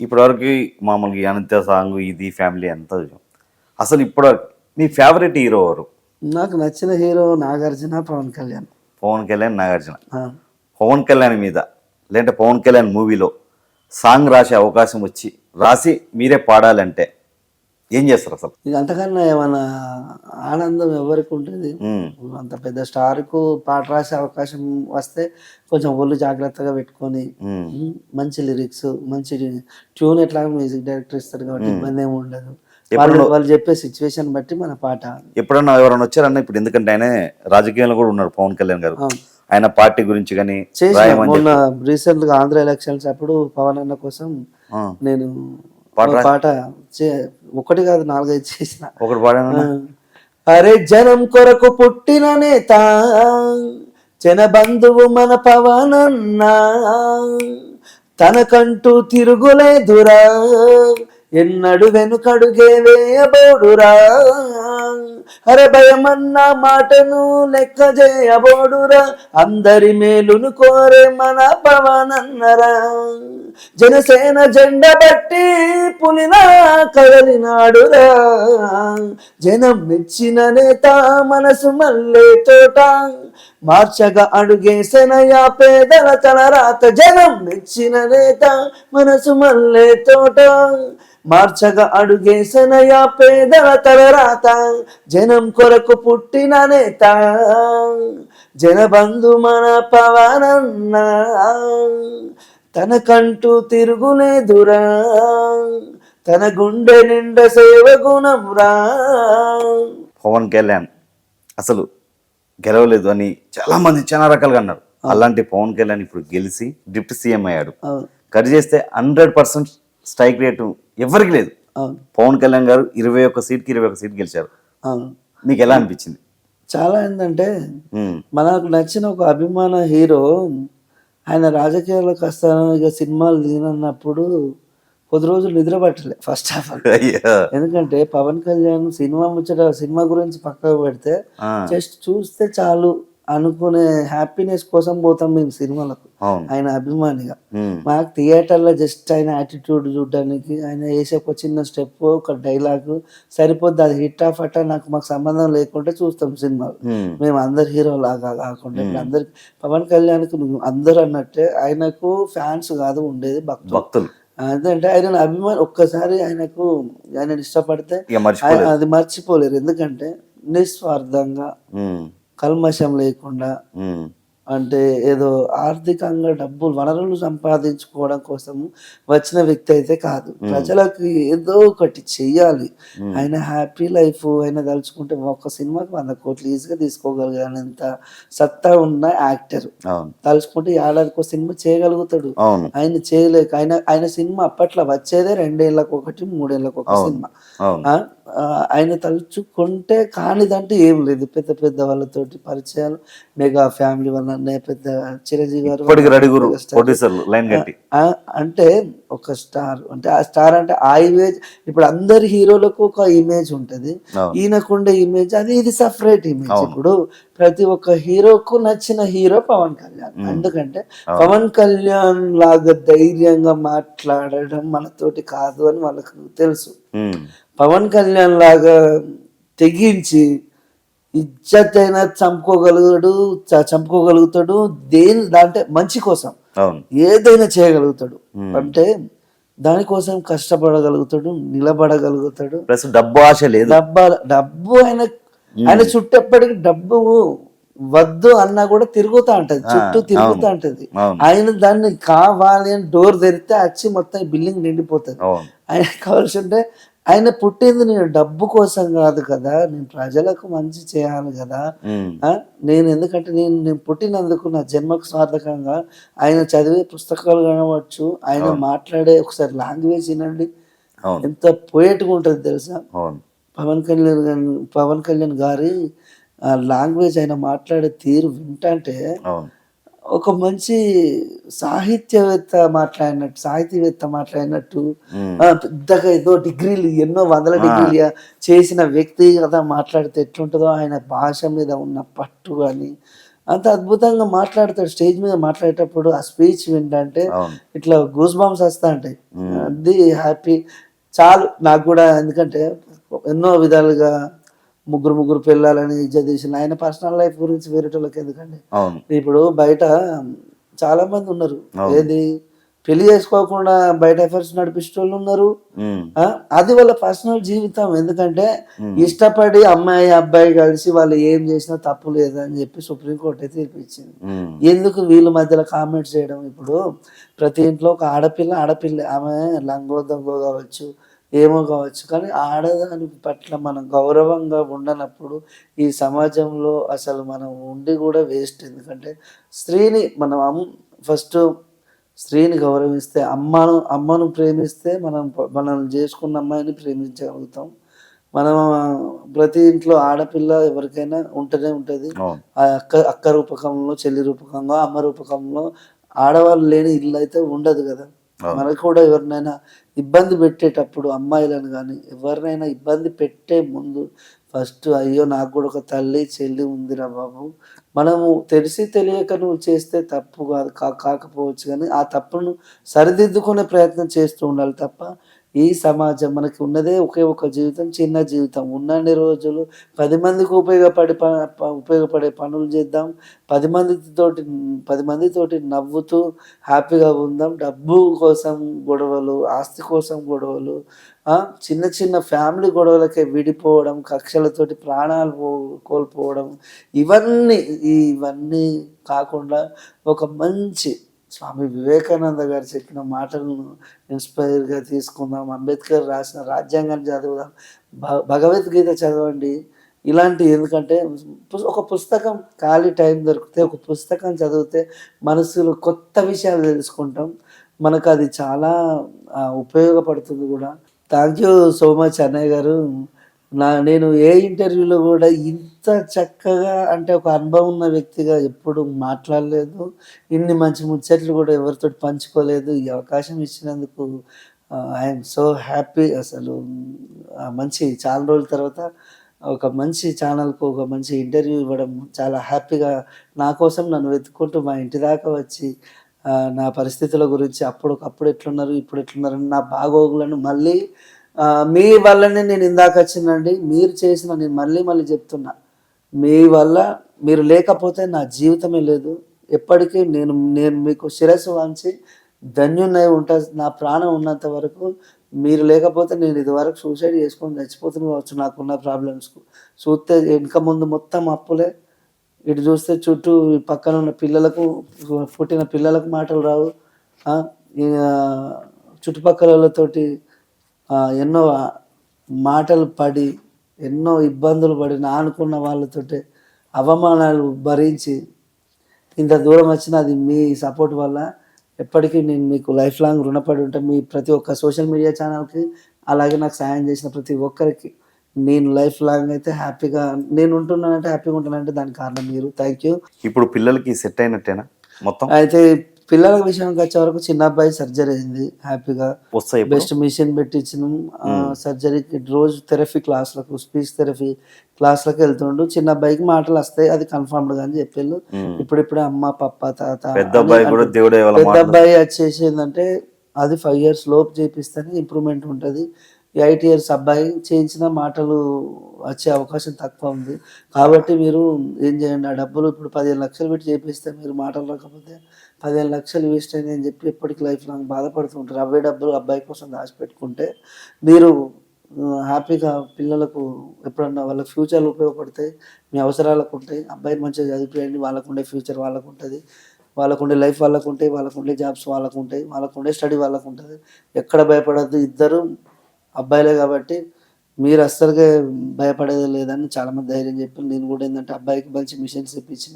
ఇప్పటివరకు మామూలుగా ఈ అనిత్య సాంగ్ ఇది ఫ్యామిలీ అంతా చూసాం. అసలు ఇప్పుడు మీ ఫేవరెట్ హీరో ఎవరు? నాకు నచ్చిన హీరో నాగార్జున, పవన్ కళ్యాణ్. పవన్ కళ్యాణ్, నాగార్జున. ఆ, పవన్ కళ్యాణ్ మీద లేదంటే పవన్ కళ్యాణ్ మూవీలో సాంగ్ రాసే అవకాశం వచ్చి రాసి మీరే పాడాలంటే ఏం చేస్తారు అసలు? ఇక అంతకన్నా ఏమైనా ఆనందం ఎవరికి ఉంటుంది? ఉమ్, అంత పెద్ద స్టార్కు పాట రాసే అవకాశం వస్తే కొంచెం ఒళ్ళు జాగ్రత్తగా పెట్టుకొని ఉమ్. మంచి లిరిక్స్, మంచి ట్యూన్ ఎట్లా మ్యూజిక్ డైరెక్టర్ ఇస్తారు కాబట్టి ఇబ్బంది ఏమి ఉండదు. ఎప్పుడన్నా వాళ్ళు చెప్పే సిచ్యువేషన్ బట్టి మన పాట. ఎప్పుడన్నా ఎవరైనా వచ్చారన్న ఇప్పుడు, ఎందుకంటే ఆయన రాజకీయంలో కూడా ఉన్నారు పవన్ కళ్యాణ్ గారు, అవును. ఆయన పార్టీ గురించి కానీ చేసిన రాయమని మొన్న రీసెంట్ గా ఆంధ్ర ఎలక్షన్స్ అప్పుడు పవన్ అన్న కోసం ఆ, నేను పాట ఒక పాట ఒకటి కాదు 4-5 చేసిన. ఒకటి పాడాను. అరే జనం కొరకు పుట్టిన నేత, జన బంధువు మన పవనన్నా, తనకంటూ తిరుగులేదురా, ఎన్నడు వెనుకడుగే వేయబోడురా, అరే భయమన్న మాటను లెక్క చేయబోడురా, అందరి మేలును కోరే మన పవనన్నరా, జనసేన జెండ బట్టి పులినా కదలినాడురా, జనం మెచ్చిన నేత మనసు మల్లె తోట, మార్చగా అడుగేసనయా పేదల తలరాత, జనం మెచ్చిన నేత మనసు మల్లె తోట, మార్చగా అడుగేసనయా పేదల తలరాత, జనం కొరకు పుట్టిన నేత, జనబంధు మన పవనన్న, తనకంటూ తిరుగులేదురా, తన గుండె నిండా సేవ గుణంరా. పవన్ కళ్యాణ్ అసలు గెలవలేదు అని చాలా మంది చాలా రకాలుగా అన్నారు. అలాంటి పవన్ కళ్యాణ్ ఇప్పుడు గెలిచి డిప్యూటీ సీఎం అయ్యాడు. కట్ చేస్తే 100% స్ట్రైక్ రేటు ఎవరికి లేదు. పవన్ కళ్యాణ్ గారు 21 సీట్కి 21 సీట్ గెలిచారు. మీకు ఎలా అనిపించింది? చాలా ఏంటంటే మనకు నచ్చిన ఒక అభిమాన హీరో ఆయన రాజకీయాలకు వస్తాను, ఇక సినిమాలు తీనన్నప్పుడు కొద్ది రోజులు నిద్ర పట్టలే ఫస్ట్ ఆఫ్ ఆల్. ఎందుకంటే పవన్ కళ్యాణ్ సినిమా గురించి పక్కకు పెడితే జస్ట్ చూస్తే చాలు అనుకునే హ్యాపీనెస్ కోసం పోతాం మేము సినిమాలకు. ఆయన అభిమానిగా మాకు థియేటర్లో జస్ట్ ఆయన యాటిట్యూడ్ చూడడానికి, ఆయన వేసే ఒక చిన్న స్టెప్, ఒక డైలాగ్ సరిపోద్ది. అది హిట్ ఆఫ్ అట్ట మాకు సంబంధం లేకుండా చూస్తాం సినిమాలు. మేము అందరు హీరో లాగా కాకుండా ఇప్పుడు అందరికి పవన్ కళ్యాణ్కి అందరు అన్నట్టే ఆయనకు ఫ్యాన్స్ కాదు ఉండేది, భక్తులు. ఎందుకంటే ఆయన అభిమాని ఒక్కసారి ఆయన ఇష్టపడితే అది మర్చిపోలేరు. ఎందుకంటే నిస్వార్థంగా కల్మషం లేకుండా, అంటే ఏదో ఆర్థికంగా వనరులు సంపాదించుకోవడం కోసం వచ్చిన వ్యక్తి అయితే కాదు. ప్రజలకు ఏదో ఒకటి చెయ్యాలి. ఆయన హ్యాపీ లైఫ్ ఆయన తలుచుకుంటే ఒక సినిమాకి 100 కోట్లు ఈజీగా తీసుకోగలిగినంత సత్తా ఉన్న యాక్టర్. తలుచుకుంటే ఏడాదికి ఒక సినిమా చేయగలుగుతాడు. ఆయన చేయలేక ఆయన సినిమా అప్పట్లో వచ్చేదే 2 ఏళ్ళకు ఒకటి 3 ఏళ్ళకు ఒక సినిమా. ఆయన తలుచుకుంటే కానిదంటే ఏం లేదు. పెద్ద పెద్ద వాళ్ళతోటి పరిచయాలు, మెగా ఫ్యామిలీ వల్ల పెద్ద చిరంజీవి గారు అంటే ఒక స్టార్. అంటే ఆ స్టార్ అంటే ఆ ఇమేజ్ ఇప్పుడు అందరి హీరోలకు ఒక ఇమేజ్ ఉంటది. ఈయనకుండే ఇమేజ్ అది ఇది సపరేట్ ఇమేజ్. ఇప్పుడు ప్రతి ఒక్క హీరోకు నచ్చిన హీరో పవన్ కళ్యాణ్. ఎందుకంటే పవన్ కళ్యాణ్ లాగా ధైర్యంగా మాట్లాడడం మనతోటి కాదు అని వాళ్ళకు తెలుసు. పవన్ కళ్యాణ్ లాగా తెగించి ఇజ్జత్ అయినా చంపుకోగలుగుతాడు. అంటే మంచి కోసం ఏదైనా చేయగలుగుతాడు. అంటే దానికోసం కష్టపడగలుగుతాడు, నిలబడగలుగుతాడు. డబ్బు ఆశ లేదు. డబ్బు ఆయన చుట్టెప్పటికి డబ్బు వద్దు అన్నా కూడా తిరుగుతా ఉంటది, చుట్టూ తిరుగుతా ఉంటది. ఆయన దాన్ని కావాలి అని డోర్ తెరిస్తే వచ్చి మొత్తం బిల్డింగ్ నిండిపోతుంది. ఆయన కావాల్సి ఉంటే ఆయన పుట్టింది నేను డబ్బు కోసం కాదు కదా, నేను ప్రజలకు మంచి చేయాలి కదా. ఎందుకంటే నేను పుట్టినందుకు నా జన్మకు సార్థకంగా ఆయన చదివే పుస్తకాలు కనవచ్చు, ఆయన మాట్లాడే ఒకసారి లాంగ్వేజ్ వినండి, ఎంత పోయేట్గా ఉంటుంది తెలుసా. పవన్ కళ్యాణ్ గారి లాంగ్వేజ్, ఆయన మాట్లాడే తీరు వింటంటే ఒక మంచి సాహితీవేత్త మాట్లాడినట్టు పెద్దగా ఏదో డిగ్రీలు ఎన్నో 100 డిగ్రీలు చేసిన వ్యక్తి కదా మాట్లాడితే ఎట్లుంటుందో, ఆయన భాష మీద ఉన్న పట్టు అని అంత అద్భుతంగా మాట్లాడతాడు. స్టేజ్ మీద మాట్లాడేటప్పుడు ఆ స్పీచ్ వింటే ఇట్లా గూస్ బంప్స్ వస్తా ఉంటాయి. అది హ్యాపీ చాలు నాకు కూడా. ఎందుకంటే ఎన్నో విధాలుగా ముగ్గురు పిల్లలని ఇజ్జత్ తీసిన ఆయన పర్సనల్ లైఫ్ గురించి వేరేటోళ్ళకి ఎందుకండి. అవును. ఇప్పుడు బయట చాలా మంది ఉన్నారు, ఏది పెళ్లి చేసుకోకుండా బయట ఎఫర్ట్స్ నడిపించేటోళ్ళు ఉన్నారు. ఉమ్, అది వాళ్ళ పర్సనల్ జీవితం. ఎందుకంటే ఇష్టపడి అమ్మాయి అబ్బాయి కలిసి వాళ్ళు ఏం చేసినా తప్పు లేదని చెప్పి సుప్రీంకోర్టు తీర్పు ఇచ్చింది. ఉమ్, ఎందుకు వీళ్ళ మధ్యలో కామెంట్స్ చేయడం? ఇప్పుడు ప్రతి ఇంట్లో ఒక ఆడపిల్ల ఆమె లంగో దొంగో కావచ్చు, ఏమో కావచ్చు, కానీ ఆడదాని పట్ల మనం గౌరవంగా ఉండనప్పుడు ఈ సమాజంలో అసలు మనం ఉండి కూడా వేస్ట్. ఎందుకంటే స్త్రీని మనం ఫస్ట్ స్త్రీని గౌరవిస్తే, అమ్మను ప్రేమిస్తే మనం చేసుకున్న అమ్మాయిని ప్రేమించగలుగుతాం. మనం ప్రతి ఇంట్లో ఆడపిల్ల ఎవరికైనా ఉంటూనే ఉంటుంది. అవును. ఆ అక్క రూపకంలో, చెల్లి రూపకంలో, అమ్మ రూపకంలో ఆడవాళ్ళు లేని ఇల్లు అయితే ఉండదు కదా. మనకు కూడా ఎవరినైనా ఇబ్బంది పెట్టేటప్పుడు అమ్మాయిలను కానీ ఎవరినైనా ఇబ్బంది పెట్టే ముందు ఫస్ట్ అయ్యో నాకు కూడా ఒక తల్లి చెల్లి ఉందిరా బాబు, మనము తెలిసి తెలియక నువ్వు చేస్తే తప్పు కాదు కాకపోవచ్చు, కానీ ఆ తప్పును సరిదిద్దుకునే ప్రయత్నం చేస్తూ ఉండాలి తప్ప ఈ సమాజం మనకి ఉన్నదే ఒకే ఒక జీవితం, చిన్న జీవితం. ఉన్నన్ని రోజులు 10 మందికి ఉపయోగపడే పనులు చేద్దాం, 10 మందితోటి నవ్వుతూ హ్యాపీగా ఉందాం. డబ్బు కోసం గొడవలు, ఆస్తి కోసం గొడవలు, చిన్న చిన్న ఫ్యామిలీ గొడవలకే విడిపోవడం, కక్షలతోటి ప్రాణాలు కోల్పోవడం, ఇవన్నీ కాకుండా ఒక మంచి స్వామి వివేకానంద గారు చెప్పిన మాటలను ఇన్స్పైర్గా తీసుకుందాం. అంబేద్కర్ రాసిన రాజ్యాంగాన్ని చదువుదాం, భగవద్గీత చదవండి. ఎందుకంటే ఒక పుస్తకం ఖాళీ టైం దొరికితే ఒక పుస్తకం చదివితే మనసులో కొత్త విషయాలు తెలుసుకుంటాం. మనకు అది చాలా ఉపయోగపడుతుంది కూడా. థ్యాంక్ యూ సో మచ్ అన్నయ్య గారు. నేను ఏ ఇంటర్వ్యూలో కూడా ఇంత చక్కగా, అంటే ఒక అనుభవం ఉన్న వ్యక్తిగా ఎప్పుడు మాట్లాడలేదు. ఇన్ని మంచి ముచ్చట్లు కూడా ఎవరితో పంచుకోలేదు. ఈ అవకాశం ఇచ్చినందుకు ఐఎమ్ సో హ్యాపీ. అసలు చాలా రోజుల తర్వాత ఒక మంచి ఛానల్కు ఒక మంచి ఇంటర్వ్యూ ఇవ్వడం చాలా హ్యాపీగా, నా కోసం నన్ను వెతుక్కుంటూ మా ఇంటి దాకా వచ్చి నా పరిస్థితుల గురించి అప్పుడు ఎట్లున్నారు, ఇప్పుడు ఎట్లున్నారని, నా బాగోగులను మళ్ళీ మీ వల్లనే నేను ఇందాక వచ్చిందండి. మీరు చేసిన, నేను మళ్ళీ చెప్తున్నా, మీ వల్ల, మీరు లేకపోతే నా జీవితమే లేదు. ఎప్పటికీ నేను మీకు శిరస్సు వంచి ధన్యున్నై ఉంటా. నా ప్రాణం ఉన్నంత వరకు మీరు లేకపోతే నేను ఇదివరకు సూసైడ్ చేసుకొని చచ్చిపోతున్నా కావచ్చు. నాకున్న ప్రాబ్లమ్స్కు చూస్తే వెనుక ముందు మొత్తం అప్పులే, ఇటు చూస్తే చుట్టూ పక్కన ఉన్న పుట్టిన పిల్లలకు మాటలు రావు. చుట్టుపక్కలతోటి ఎన్నో మాటలు పడి, ఎన్నో ఇబ్బందులు పడి, అనుకున్న వాళ్ళతోటి అవమానాలు భరించి ఇంత దూరం వచ్చిన అది మీ సపోర్ట్ వల్ల. ఎప్పటికీ నేను మీకు లైఫ్ లాంగ్ రుణపడి ఉంటాను. మీ ప్రతి ఒక్క సోషల్ మీడియా ఛానల్కి, అలాగే నాకు సాయం చేసిన ప్రతి ఒక్కరికి నేను లైఫ్ లాంగ్ అయితే హ్యాపీగా నేను ఉంటున్నానంటే, హ్యాపీగా ఉంటానంటే దానికి కారణం మీరు. Thank you. ఇప్పుడు పిల్లలకి సెట్ అయినట్టేనా మొత్తం? అయితే పిల్లల విషయానికి వచ్చే వరకు చిన్న అబ్బాయి సర్జరీ అయింది, హ్యాపీగా బెస్ట్ మిషన్ పెట్టించినాం. సర్జరీకి రోజు థెరపీ క్లాసులకు, స్పీచ్ థెరపీ క్లాసులకు వెళ్తుండు. చిన్న అబ్బాయికి మాటలు వస్తాయి, అది కన్ఫర్మ్డ్ గా అని చెప్పారు. ఇప్పుడిప్పుడే అమ్మ పప్ప తాత. పెద్ద అబ్బాయి వచ్చేసి ఏంటంటే అది 5 years లోపు చేపిస్తేనే ఇంప్రూవ్మెంట్ ఉంటుంది. 8 years అబ్బాయి చేయించిన మాటలు వచ్చే అవకాశం తక్కువ ఉంది. కాబట్టి మీరు ఏం చేయండి, ఆ డబ్బులు ఇప్పుడు 15 లక్షలు పెట్టి చేపిస్తే మీరు మాటలు రాకపోతే 15 లక్షలు వేస్ట్ అయింది అని చెప్పి ఎప్పటికీ లైఫ్ లాంగ్ బాధపడుతుంటారు. అవే డబ్బులు అబ్బాయి కోసం దాచిపెట్టుకుంటే మీరు హ్యాపీగా పిల్లలకు ఎప్పుడన్నా వాళ్ళ ఫ్యూచర్లు ఉపయోగపడతాయి, మీ అవసరాలకు ఉంటాయి. అబ్బాయిని మంచిగా చదివిపోయండి, వాళ్ళకుండే ఫ్యూచర్ వాళ్ళకు ఉంటుంది, వాళ్ళకుండే లైఫ్ వాళ్ళకు ఉంటాయి, వాళ్ళకుండే జాబ్స్ వాళ్ళకు ఉంటాయి, వాళ్ళకుండే స్టడీ వాళ్ళకు ఉంటుంది. ఎక్కడ భయపడద్దు, ఇద్దరు అబ్బాయిలే కాబట్టి మీరు అస్సలుగా భయపడేది లేదని చాలామంది ధైర్యం చెప్పి, నేను కూడా ఏంటంటే అబ్బాయికి మంచి మిషన్స్ ఇప్పించిన.